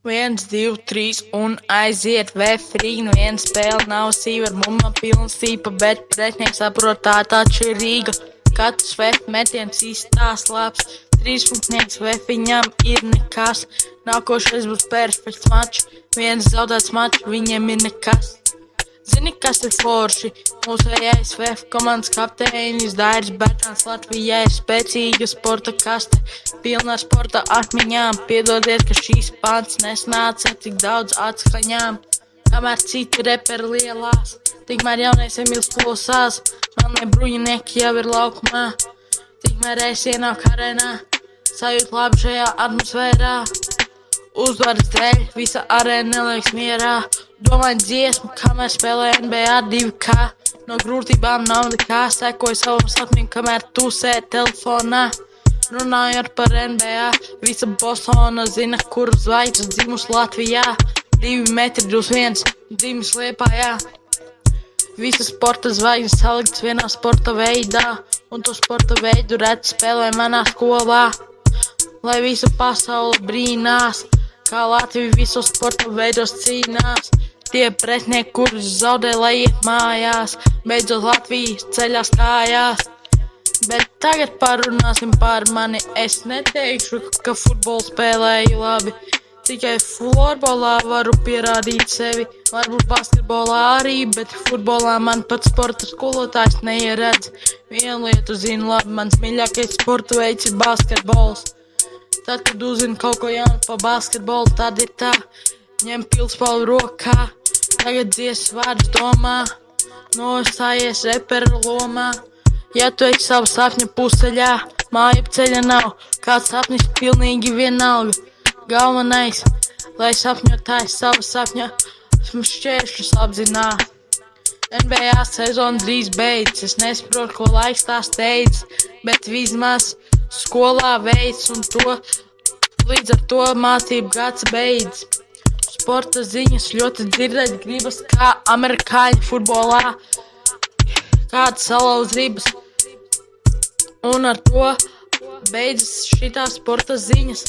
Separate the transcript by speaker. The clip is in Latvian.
Speaker 1: 1, 2, 3 un aiziet vefrīgi, viena spēle nav sīva ar mumma pilna sīpa, bet pretinieks saprot tā taču ir Rīga. Katrs vef metiens īstās labs, trīspunktnieks vefiņam ir nekas. Nākošais būs perfekts mačs, viens zaudēts mačs, viņiem ir nekas. Zini, kas ir forši? Mūsējais VF komandas kapteinis Dairis Bērtāns Latvijai ir spēcīga sporta kaste, pilna ar sporta atmiņām. Piedodiet, ka šīs pants nesnāca tik daudz atskaņām. Kamēr citi reperi lielās, tikmēr jaunais Emīls klausās. Melnie bruņinieki jau ir laukumā, tikmēr es ienāku arēnā, sajūt labi šajā atmosfērā. Uzvaras dēļ visa arēna neliekas mierā. Domāju dziesmu, kamēr spēlē NBA 2K. No grūtībām nav nekā, sekoju savam sapnim, kamēr tu sēdi telefonā. Runājot par NBA, visa Bostona zina, kur zvaigznes dzimus Latvijā. 2,21 m, dzimis Liepājā. Visas sporta zvaigznes saliktas vienā sporta veidā, un to sporta veidu redz spēlē manā skolā. Lai visa pasaule brīnās, kā Latvija visos sporta veidos cīnās. Tie pretinieki, kurus zaudē, lai iet mājās, beidzot Latvijas ceļās kājās. Bet tagad parunāsim par mani. Es neteikšu, ka futbolu spēlēju labi, tikai florbolā varu pierādīt sevi. Varbūt basketbolā arī, bet futbolā man pat sporta skolotājs neieredz. Vienu lietu zinu labi, mans mīļākais sporta veids ir basketbols. Tad, kad uzzini kaut ko jaunu pa basketbolu, tad ir tā, ņem pildspalvu rokā, tagad dziesmas vārdus domā, nostājies repera lomā. Ja tu esi savu sapņu puseļā, māja ceļa nav, kāds sapnis pilnīgi vienalga. Galvenais, lai sapņotājs savu sapņu šķēršļus apzinās. NBA sezona drīz beidzas, es nesaprotu, ko laiks tā steidz, bet vismaz skolā veids un to, līdz ar to mācību gads beidz. Sporta ziņas ļoti dzirdēt gribas, kā amerikāņu futbolā, kādas salauz ribas. Un ar to beidzas šitās sporta ziņas.